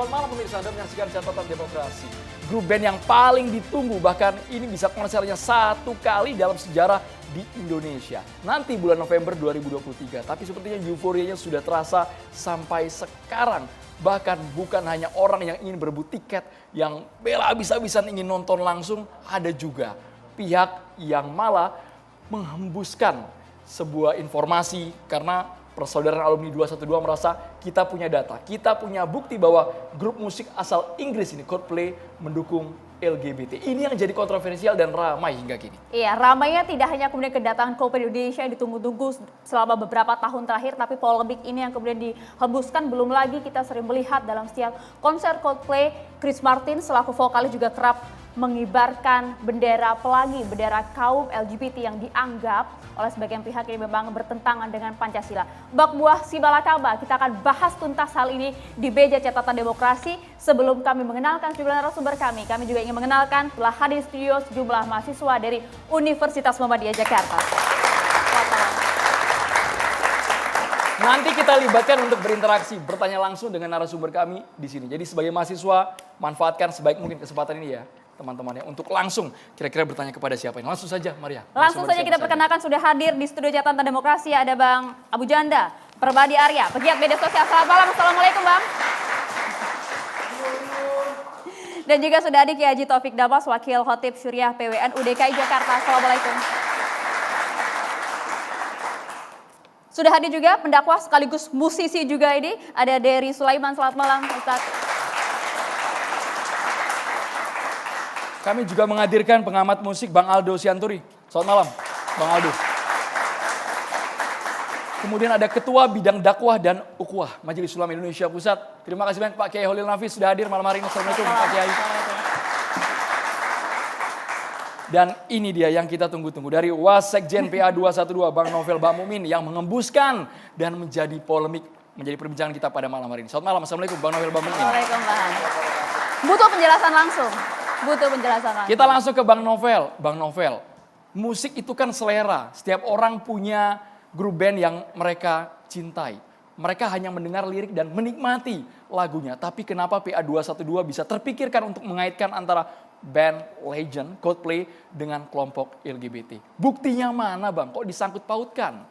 Selamat malam pemirsa, Anda menyaksikan Catatan Demokrasi. Grup band yang paling ditunggu, bahkan ini bisa konsernya satu kali dalam sejarah di Indonesia. Nanti bulan November 2023, tapi sepertinya euforianya sudah terasa sampai sekarang. Bahkan bukan hanya orang yang ingin berebut tiket, yang bela habis-habisan ingin nonton langsung, ada juga pihak yang malah menghembuskan sebuah informasi karena persaudaraan alumni 212 merasa kita punya data, kita punya bukti bahwa grup musik asal Inggris ini Coldplay mendukung LGBT. Ini yang jadi kontroversial dan ramai hingga kini. Iya, ramainya tidak hanya kemudian kedatangan Coldplay Indonesia yang ditunggu-tunggu selama beberapa tahun terakhir, tapi polemik ini yang kemudian dihembuskan. Belum lagi kita sering melihat dalam setiap konser Coldplay, Chris Martin selaku vokalis juga kerap mengibarkan bendera pelangi, bendera kaum LGBT yang dianggap oleh sebagian pihak ini memang bertentangan dengan Pancasila. Bak Buah Sibalakaba, kita akan bahas tuntas hal ini di Meja Catatan Demokrasi. Sebelum kami mengenalkan sejumlah narasumber kami juga ingin mengenalkan telah hadir di studio sejumlah mahasiswa dari Universitas Muhammadiyah Jakarta. Nanti kita libatkan untuk berinteraksi, bertanya langsung dengan narasumber kami di sini. Jadi sebagai mahasiswa, manfaatkan sebaik mungkin kesempatan ini ya, teman-teman ya, untuk langsung kira-kira bertanya kepada siapa ini. Langsung saja, Maria. Langsung saja kita perkenalkan sudah hadir di studio Catatan Demokrasi ada Bang Abu Janda, Perbadi Arya, pegiat media sosial. Selamat malam, Assalamualaikum Bang. Dan juga sudah hadir Kiai Haji Taufik Damas, Wakil Khotib Syuriah PWN UDKI Jakarta. Assalamualaikum. Sudah hadir juga pendakwah sekaligus musisi juga ini, ada Dery Sulaiman. Selamat malam Ustaz. Kami juga menghadirkan pengamat musik Bang Aldo Sianturi. Selamat malam, Bang Aldo. Kemudian ada Ketua Bidang Dakwah dan Ukhuwah Majelis Ulama Indonesia Pusat. Terima kasih banyak Pak Kiai Holil Nafis sudah hadir malam hari ini. Assalamualaikum Pak Kiai. Dan ini dia yang kita tunggu-tunggu dari Wasekjen PA 212 Bang Novel Bamumin yang mengembuskan dan menjadi polemik, menjadi perbincangan kita pada malam hari ini. Selamat malam, Assalamualaikum Bang Novel Bamumin. Assalamualaikum Bang. Butuh penjelasan langsung. Kita langsung ke Bang Novel. Bang Novel, musik itu kan selera. Setiap orang punya grup band yang mereka cintai. Mereka hanya mendengar lirik dan menikmati lagunya. Tapi kenapa PA 212 bisa terpikirkan untuk mengaitkan antara band legend Coldplay dengan kelompok LGBT? Buktinya mana Bang? Kok disangkut pautkan?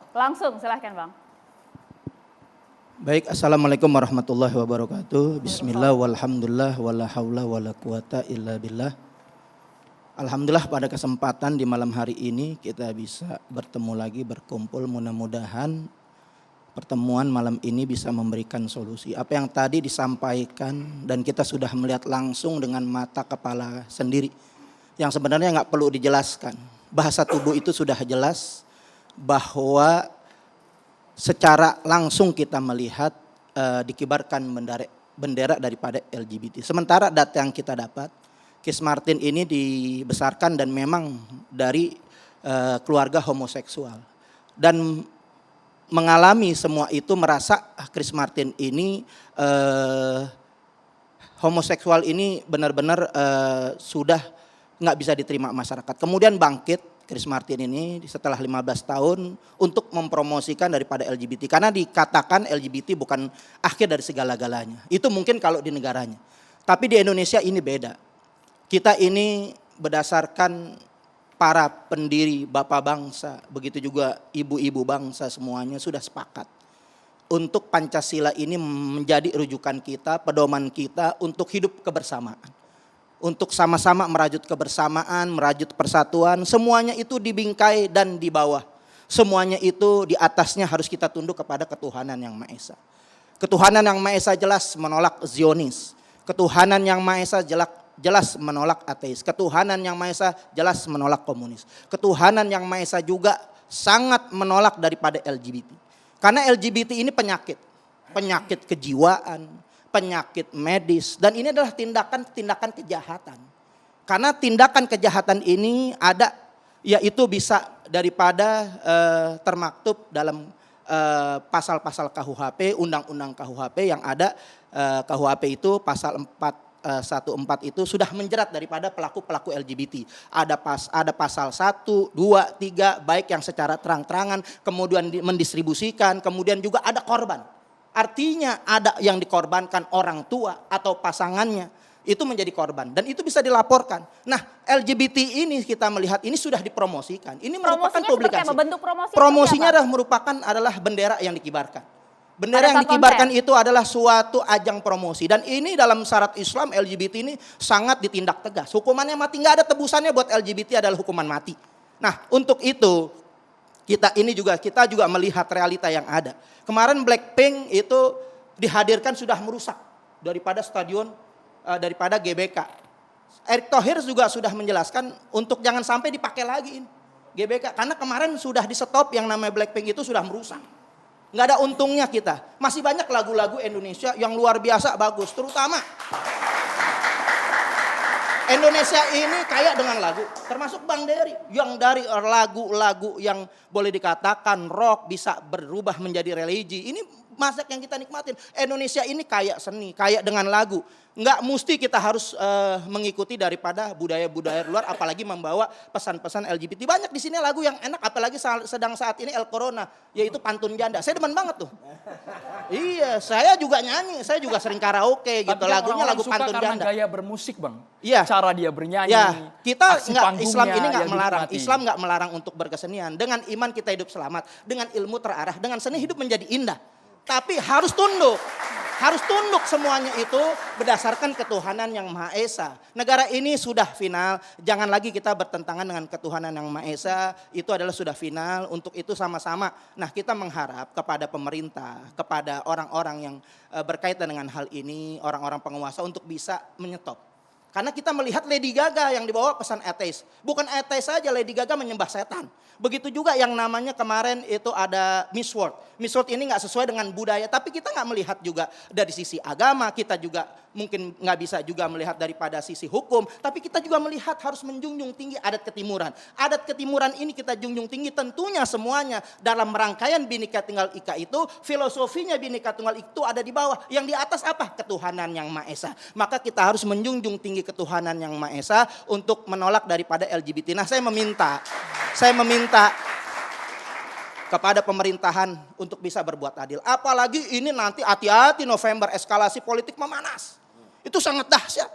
Langsung silahkan Bang. Baik, Assalamualaikum warahmatullahi wabarakatuh. Bismillah, walhamdulillah, wala hawla wala quwata illa billah. Alhamdulillah pada kesempatan di malam hari ini kita bisa bertemu lagi, berkumpul. Mudah-mudahan pertemuan malam ini bisa memberikan solusi. Apa yang tadi disampaikan dan kita sudah melihat langsung dengan mata kepala sendiri. Yang sebenarnya nggak perlu dijelaskan. Bahasa tubuh itu sudah jelas bahwa secara langsung kita melihat dikibarkan bendera daripada LGBT. Sementara data yang kita dapat, Chris Martin ini dibesarkan dan memang dari keluarga homoseksual. Dan mengalami semua itu merasa Chris Martin ini homoseksual ini benar-benar sudah nggak bisa diterima masyarakat. Kemudian bangkit Chris Martin ini setelah 15 tahun untuk mempromosikan daripada LGBT. Karena dikatakan LGBT bukan akhir dari segala-galanya. Itu mungkin kalau di negaranya. Tapi di Indonesia ini beda. Kita ini berdasarkan para pendiri bapak bangsa, begitu juga ibu-ibu bangsa semuanya sudah sepakat. Untuk Pancasila ini menjadi rujukan kita, pedoman kita untuk hidup kebersamaan. Untuk sama-sama merajut kebersamaan, merajut persatuan, semuanya itu di bingkai dan di bawah. Semuanya itu di atasnya harus kita tunduk kepada ketuhanan yang Maha Esa. Ketuhanan yang Maha Esa jelas menolak Zionis. Ketuhanan yang Maha Esa jelas menolak ateis. Ketuhanan yang Maha Esa jelas menolak komunis. Ketuhanan yang Maha Esa juga sangat menolak daripada LGBT. Karena LGBT ini penyakit kejiwaan, penyakit medis, dan ini adalah tindakan kejahatan. Karena tindakan kejahatan ini ada, yaitu bisa daripada termaktub dalam pasal-pasal KUHP, undang-undang KUHP yang ada. KUHP itu pasal 414 itu sudah menjerat daripada pelaku-pelaku LGBT. Ada pasal 1, 2, 3 baik yang secara terang-terangan, kemudian mendistribusikan, kemudian juga ada korban. Artinya ada yang dikorbankan orang tua atau pasangannya, itu menjadi korban. Dan itu bisa dilaporkan. Nah, LGBT ini kita melihat ini sudah dipromosikan. Ini merupakan Promosinya publikasi. seperti apa? Bentuk Promosinya seperti adalah bendera yang dikibarkan. Bendera Pada yang saat dikibarkan konser. itu adalah suatu ajang promosi. Dan ini dalam syarat Islam LGBT ini sangat ditindak tegas. Hukumannya mati, nggak ada tebusannya buat LGBT adalah hukuman mati. Nah, untuk itu kita juga melihat realita yang ada. Kemarin Blackpink itu dihadirkan sudah merusak daripada stadion daripada GBK. Erick Thohir juga sudah menjelaskan untuk jangan sampai dipakai lagi ini GBK karena kemarin sudah di stop yang namanya Blackpink itu sudah merusak. Nggak ada untungnya kita. Masih banyak lagu-lagu Indonesia yang luar biasa bagus, terutama Indonesia ini kaya dengan lagu, termasuk Bang Dery yang dari lagu-lagu yang boleh dikatakan rock bisa berubah menjadi religi. Ini masak yang kita nikmatin. Indonesia ini kaya seni, kaya dengan lagu. Nggak mesti kita harus mengikuti daripada budaya-budaya luar, apalagi membawa pesan-pesan LGBT. Banyak di sini lagu yang enak, apalagi sedang saat ini El Corona, yaitu pantun janda. Saya demen banget tuh. Iya, saya juga nyanyi, saya juga sering karaoke gitu. Tapi kan lagunya orang-orang lagu suka pantun karena janda. gaya bermusik, Bang. Iya. Cara dia bernyanyi. Ya, kita aksi nggak, panggungnya Islam ini nggak yang melarang. dinikmati. Islam nggak melarang untuk berkesenian. Dengan iman kita hidup selamat, dengan ilmu terarah, dengan seni hidup menjadi indah. Tapi harus tunduk. Harus tunduk semuanya itu berdasarkan ketuhanan yang Maha Esa. Negara ini sudah final, jangan lagi kita bertentangan dengan ketuhanan yang Maha Esa. Itu adalah sudah final, untuk itu sama-sama. Nah, kita mengharap kepada pemerintah, kepada orang-orang yang berkaitan dengan hal ini, orang-orang penguasa untuk bisa menyetop. Karena kita melihat Lady Gaga yang dibawa pesan ateis. Bukan ateis saja, Lady Gaga menyembah setan. Begitu juga yang namanya kemarin itu ada Miss World. Miss World ini nggak sesuai dengan budaya, tapi kita nggak melihat juga dari sisi agama, kita juga mungkin nggak bisa juga melihat daripada sisi hukum, tapi kita juga melihat harus menjunjung tinggi adat ketimuran. Adat ketimuran ini kita junjung tinggi tentunya semuanya dalam rangkaian Bhinneka Tunggal Ika itu, filosofinya Bhinneka Tunggal Ika itu ada di bawah. Yang di atas apa? Ketuhanan yang Maha Esa. Maka kita harus menjunjung tinggi ketuhanan yang Maha Esa untuk menolak daripada LGBT. Nah, saya meminta kepada pemerintahan untuk bisa berbuat adil. Apalagi ini nanti hati-hati November eskalasi politik memanas. Itu sangat dahsyat.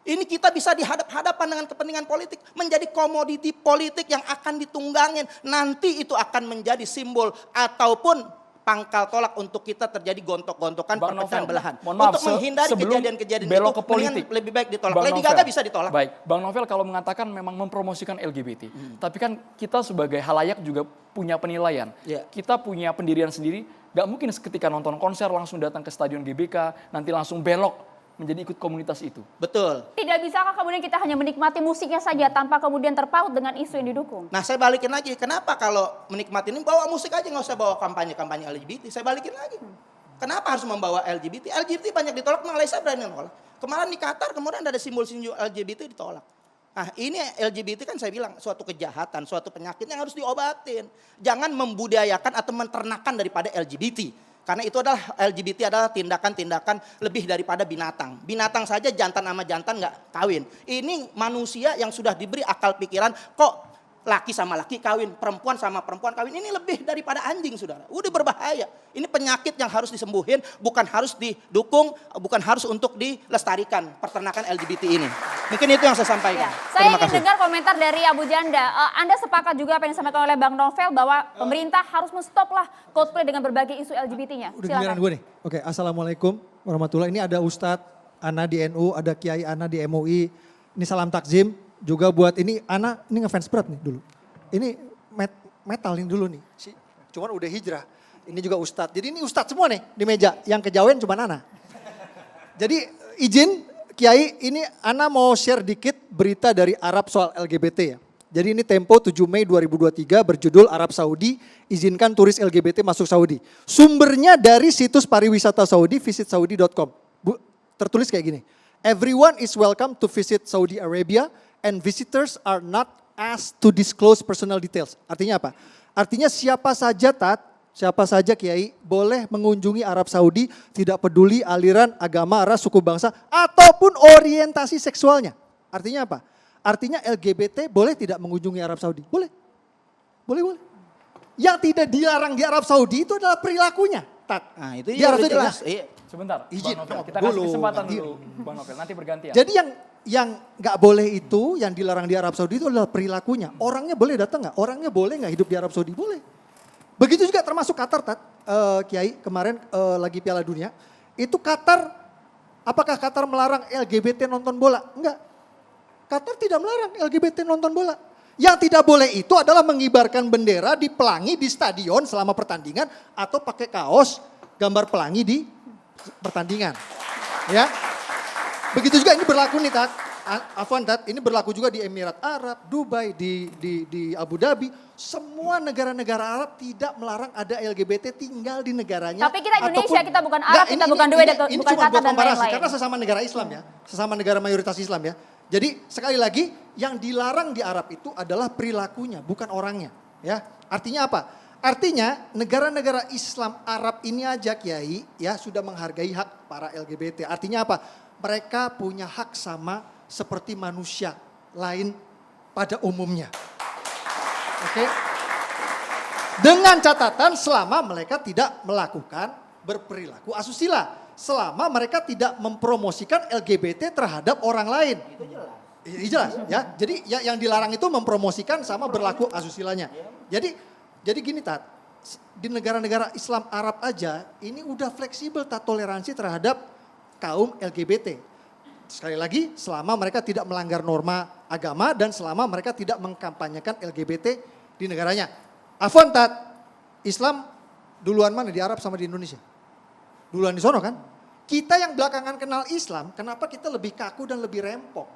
Ini kita bisa dihadap-hadapan dengan kepentingan politik. Menjadi komoditi politik yang akan ditunggangin. Nanti itu akan menjadi simbol ataupun pangkal tolak untuk kita terjadi gontok-gontokan, perpecahan belahan. Untuk menghindari kejadian-kejadian itu, belok ke politik, lebih baik ditolak. Bang Lady Novel. Gaga bisa ditolak. Baik, Bang Novel kalau mengatakan memang mempromosikan LGBT. Tapi kan kita sebagai halayak juga punya penilaian. Yeah. Kita punya pendirian sendiri. Gak mungkin ketika nonton konser langsung datang ke stadion GBK, nanti langsung belok menjadi ikut komunitas itu. Betul. Tidak bisakah kemudian kita hanya menikmati musiknya saja tanpa kemudian terpaut dengan isu yang didukung? Nah, saya balikin lagi, kenapa kalau menikmati ini bawa musik aja, nggak usah bawa kampanye-kampanye LGBT. Saya balikin lagi. Kenapa harus membawa LGBT? LGBT banyak ditolak, Malaysia berani menolak. Kemarin di Qatar kemudian ada simbol-simbol LGBT ditolak. Nah, ini LGBT kan saya bilang suatu kejahatan, suatu penyakit yang harus diobatin. Jangan membudayakan atau menternakan daripada LGBT. Karena itu adalah LGBT adalah tindakan-tindakan lebih daripada binatang. Binatang saja jantan sama jantan nggak kawin. Ini manusia yang sudah diberi akal pikiran, kok laki sama laki kawin, perempuan sama perempuan kawin. Ini lebih daripada anjing, saudara. Udah berbahaya. Ini penyakit yang harus disembuhin, bukan harus didukung, bukan harus untuk dilestarikan peternakan LGBT ini. Mungkin itu yang saya sampaikan. Ya, saya ingin dengar komentar dari Abu Janda. Anda sepakat juga apa yang disampaikan oleh Bang Novel bahwa pemerintah harus menstop lah Coldplay dengan berbagai isu LGBT-nya. Udah giliran gue nih. Oke, assalamualaikum warahmatullahi. Ini ada Ustadz Ana di NU, ada Kiai Ana di MUI. Ini salam takzim. Juga buat ini Ana, ini ngefans berat nih dulu. Ini metal ini dulu nih. Cuman udah hijrah. Ini juga Ustadz. Jadi ini Ustadz semua nih di meja. Yang kejawen cuma Ana. Jadi izin Kiai, ini Ana mau share dikit berita dari Arab soal LGBT ya. Jadi ini Tempo 7 Mei 2023 berjudul Arab Saudi izinkan turis LGBT masuk Saudi. Sumbernya dari situs pariwisata Saudi, visitsaudi.com. Tertulis kayak gini. Everyone is welcome to visit Saudi Arabia and visitors are not asked to disclose personal details. Artinya apa? Artinya siapa saja Kiai boleh mengunjungi Arab Saudi, tidak peduli aliran, agama, ras, suku bangsa, ataupun orientasi seksualnya. Artinya apa? Artinya LGBT boleh tidak mengunjungi Arab Saudi? Boleh. Boleh. Yang tidak dilarang di Arab Saudi itu adalah perilakunya. Tat. Nah, itu Di Arab udah Saudi, jelas. nah. Iya. Sebentar, Izin, Bang Novel. Kita dulu, kasih kesempatan nanti. dulu, Bang Novel. Nanti bergantian. Jadi yang nggak boleh itu, yang dilarang di Arab Saudi itu adalah perilakunya. Orangnya boleh datang nggak? Orangnya boleh nggak hidup di Arab Saudi? Boleh. Begitu juga termasuk Qatar, Tat. Kiai, kemarin lagi Piala Dunia. Itu Qatar, apakah Qatar melarang LGBT nonton bola? Enggak. Qatar tidak melarang LGBT nonton bola. Yang tidak boleh itu adalah mengibarkan bendera di pelangi di stadion selama pertandingan atau pakai kaos gambar pelangi di pertandingan. Ya. Begitu juga ini berlaku nih, Tat. Afwan, Tat, ini berlaku juga di Emirat Arab, Dubai, di Abu Dhabi. Semua negara-negara Arab tidak melarang ada LGBT tinggal di negaranya. Tapi kita Indonesia, kita bukan Arab, kita bukan Dubai, ini bukan cuma Qatar buat dan komparasi, lain-lain. karena sesama negara Islam ya. Sesama negara mayoritas Islam ya. Jadi sekali lagi yang dilarang di Arab itu adalah perilakunya, bukan orangnya. Ya, artinya apa? Artinya negara-negara Islam Arab ini aja Kiai ya sudah menghargai hak para LGBT. Artinya apa? Mereka punya hak sama seperti manusia lain pada umumnya. Oke? Dengan catatan selama mereka tidak melakukan berperilaku asusila. Selama mereka tidak mempromosikan LGBT terhadap orang lain. Itu jelas. Jelas ya. Jadi yang dilarang itu mempromosikan sama berlaku asusilanya. Jadi gini Tat, di negara-negara Islam Arab aja ini udah fleksibel Tat toleransi terhadap kaum LGBT. Sekali lagi selama mereka tidak melanggar norma agama dan selama mereka tidak mengkampanyekan LGBT di negaranya. Afwan Tat, Islam duluan mana di Arab sama di Indonesia? Duluan di sono kan? Kita yang belakangan kenal Islam, kenapa kita lebih kaku dan lebih rempong?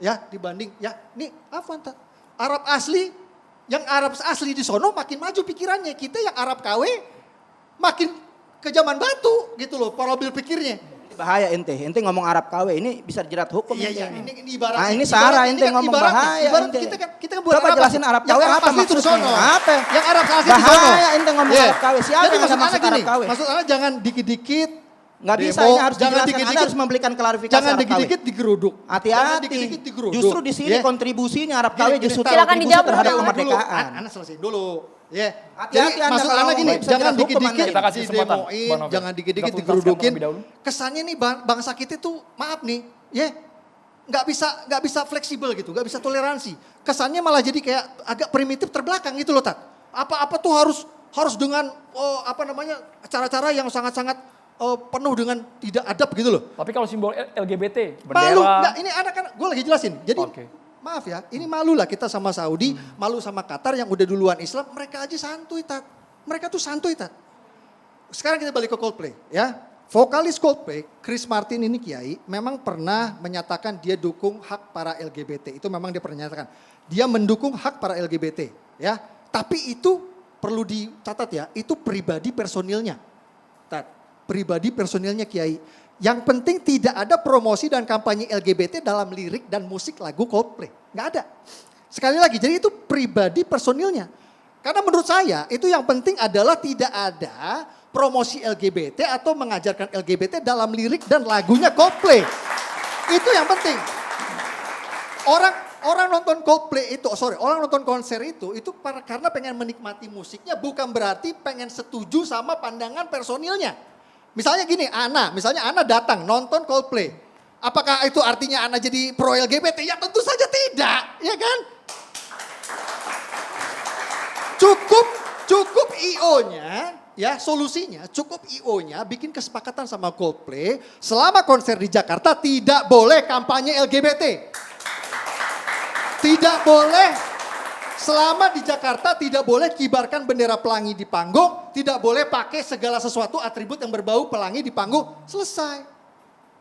Ya dibanding, ya nih Afwan Tat, Arab asli, yang Arab asli di sono makin maju pikirannya. Kita yang Arab KW makin ke zaman batu gitu loh, pola pikirnya. Bahaya ente ngomong Arab KW ini bisa dijerat hukum. Iya, ini ibarat. Ah, ini Sarah ente ngomong bahaya. Ibarat ente. kita kan buat Coba Arab jelasin Arab KW apa asli itu di maksudnya? sono. Apa? Yang Arab asli di sono. Bahaya ente ngomong Arab KW. Siapa Jadi yang ada maksud Arab gini, KW? maksud Anda jangan dikit-dikit Nggak bisa, demo, ini harus jangan dijelaskan. dikit-dikit, Anda harus memberikan klarifikasi jangan Arab KW. dikit-dikit digeruduk. Jangan Hati-hati. dikit-dikit digeruduk. Justru di sini Ya. kontribusinya Arab KW Gini, justru Tar. Silakan kontribusi dijawab terhadap dulu. kemerdekaan. Anda selesai dulu. Ya. Hati-hati Jadi Anda maksud kalau Anda gini, bisa jangan jerat hukum dikit-dikit Anda. Kita kasih kesempatan, didemoin, Bang Novel. jangan dikit-dikit Kita tuntaskan digerudukin. terlebih dahulu. Kesannya nih bangsa kita tuh maaf nih, ya nggak bisa fleksibel gitu, nggak bisa toleransi. Kesannya malah jadi kayak agak primitif terbelakang gitu loh Tat. Apa-apa tuh harus dengan cara-cara yang sangat-sangat penuh dengan tidak adab gitu loh. Tapi kalau simbol LGBT, Malu, bendera. enggak, ini anak-anak, gue lagi jelasin. Jadi Oke. maaf ya, ini malu lah kita sama Saudi, malu sama Qatar yang udah duluan Islam, mereka aja santuy Tat. Mereka tuh santuy Tat. Sekarang kita balik ke Coldplay ya. Vokalis Coldplay, Chris Martin ini Kiai, memang pernah menyatakan dia dukung hak para LGBT. Itu memang dia pernah nyatakan. Dia mendukung hak para LGBT ya. Tapi itu perlu dicatat ya, itu pribadi personilnya. Tat, pribadi personilnya Kiai. Yang penting tidak ada promosi dan kampanye LGBT dalam lirik dan musik lagu Coldplay. Nggak ada. Sekali lagi, jadi itu pribadi personilnya. Karena menurut saya itu yang penting adalah tidak ada promosi LGBT atau mengajarkan LGBT dalam lirik dan lagunya Coldplay. Itu yang penting. Orang nonton Coldplay itu, orang nonton konser itu karena pengen menikmati musiknya, bukan berarti pengen setuju sama pandangan personilnya. Misalnya gini, misalnya Ana datang nonton Coldplay. Apakah itu artinya Ana jadi pro LGBT? Ya tentu saja tidak, ya kan? Cukup IO-nya, ya solusinya cukup IO-nya bikin kesepakatan sama Coldplay. Selama konser di Jakarta tidak boleh kampanye LGBT. Tidak boleh, selama di Jakarta tidak boleh kibarkan bendera pelangi di panggung. Tidak boleh pakai segala sesuatu atribut yang berbau pelangi di panggung. Selesai.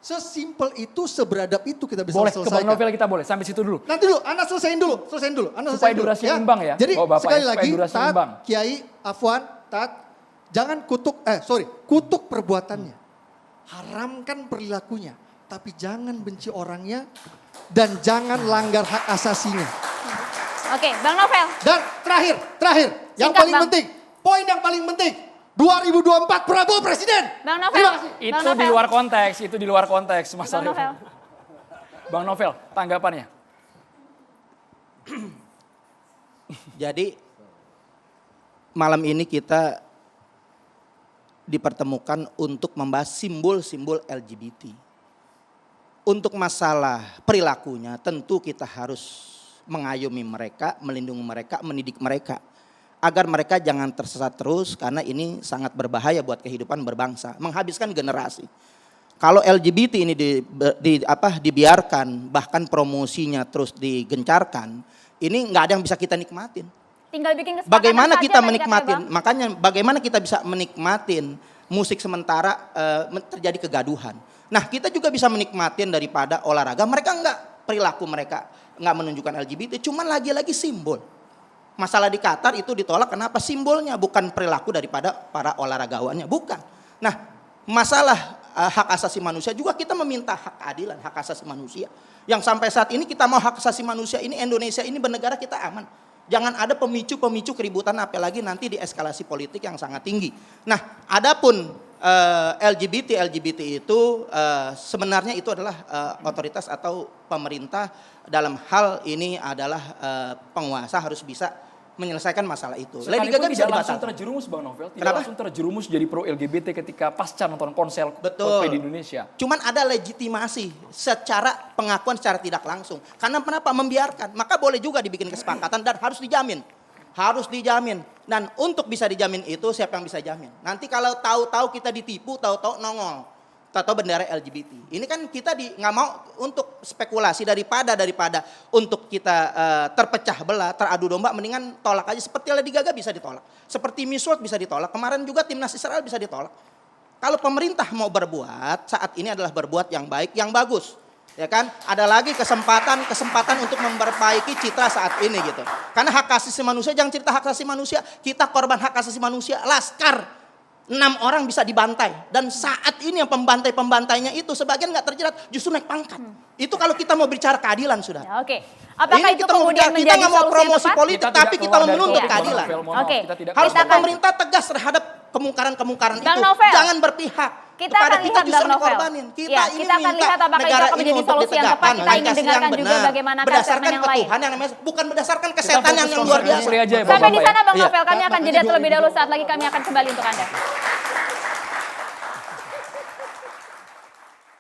Sesimpel itu, seberadab itu kita bisa Boleh, ke selesaikan. Bang Novel kita boleh, sampai situ dulu. Nanti dulu, Anda selesaiin dulu. Anda Supaya selesaiin dulu, durasinya imbang ya, Jadi Bapak-bapak, sekali supaya lagi, durasinya Tat, imbang. Kiai, Afwan, Tat, jangan kutuk perbuatannya. Haramkan perilakunya, tapi jangan benci orangnya dan jangan langgar hak asasinya. Oke, Bang Novel. Dan terakhir, yang Singkat, paling Bang. penting, poin yang paling penting, 2024 Prabowo Presiden. Bang Novel. Terima kasih. Itu Bang di Novel. luar konteks, Mas Bang Arief. Novel. Bang Novel, tanggapannya. Jadi malam ini kita dipertemukan untuk membahas simbol-simbol LGBT. Untuk masalah perilakunya tentu kita harus mengayomi mereka, melindungi mereka, mendidik mereka. Agar mereka jangan tersesat terus karena ini sangat berbahaya buat kehidupan berbangsa. Menghabiskan generasi. Kalau LGBT ini dibiarkan, bahkan promosinya terus digencarkan, ini nggak ada yang bisa kita nikmatin. Tinggal bikin kesepakatan Bagaimana saja kita tadi menikmatin, katanya, Bang. makanya bagaimana kita bisa menikmatin musik sementara terjadi kegaduhan. Nah kita juga bisa menikmatin daripada olahraga, mereka enggak, perilaku mereka enggak menunjukkan LGBT, cuman lagi-lagi simbol. Masalah di Qatar itu ditolak kenapa? Simbolnya, bukan perilaku daripada para olahragawannya, bukan. Nah masalah hak asasi manusia juga kita meminta hak keadilan, hak asasi manusia. Yang sampai saat ini kita mau hak asasi manusia ini, Indonesia ini bernegara kita aman. Jangan ada pemicu-pemicu keributan apalagi nanti di eskalasi politik yang sangat tinggi. Nah adapun LGBT itu sebenarnya itu adalah otoritas atau pemerintah dalam hal ini adalah penguasa harus bisa menyelesaikan masalah itu. Lady Gaga bisa tidak langsung dibatalkan. terjerumus Bang Novel, tidak Kenapa? langsung terjerumus jadi pro LGBT ketika pasca nonton konser Betul. Coldplay di Indonesia. Cuman ada legitimasi secara pengakuan secara tidak langsung. Karena kenapa membiarkan? Maka boleh juga dibikin kesepakatan dan harus dijamin. Harus dijamin. Dan untuk bisa dijamin itu siapa yang bisa jamin? Nanti kalau tahu-tahu kita ditipu, tahu-tahu nongol. Tahu-tahu bendera LGBT. Ini kan kita nggak mau untuk spekulasi daripada untuk kita terpecah belah, teradu domba, mendingan tolak aja. Seperti Lady Gaga bisa ditolak. Seperti Miss World bisa ditolak. Kemarin juga timnas Israel bisa ditolak. Kalau pemerintah mau berbuat, saat ini adalah berbuat yang baik, yang bagus. Ya kan? Ada lagi kesempatan untuk memperbaiki citra saat ini gitu. Karena hak asasi manusia, jangan cerita hak asasi manusia, kita korban hak asasi manusia, laskar. 6 orang bisa dibantai. Dan saat ini yang pembantai-pembantainya itu sebagian nggak terjerat, justru naik pangkat. Itu kalau kita mau bicara keadilan sudah. Ya, oke. Apakah Ini itu kita kemudian kita menjadi nggak mau solusi yang promosi tepat? politik, tapi kita keluar dari menuntut topik, keadilan. Bang Novel, mohon maaf, Oke. kita tidak Harusnya Kita akan- pemerintah tegas terhadap kemungkaran-kemungkaran Bang itu. Novel, Jangan berpihak kita kepada akan kita lihat justru Bang Novel. dikorbanin. Kita Ya, ini kita akan minta lihat apakah itu negara akan ini menjadi untuk solusi yang tepat. ditegakkan, Kita ingin Pancasila dengarkan yang juga benar. bagaimana Berdasarkan statement yang lain. ketuhanan yang namanya, bukan berdasarkan Kita kesetan fokus yang luar konser biasa. Coldplay aja ya, Sampai Bapak di ya. sana Bang Iya. Novel, kami akan jeda terlebih dahulu, saat lagi kami akan kembali untuk Anda.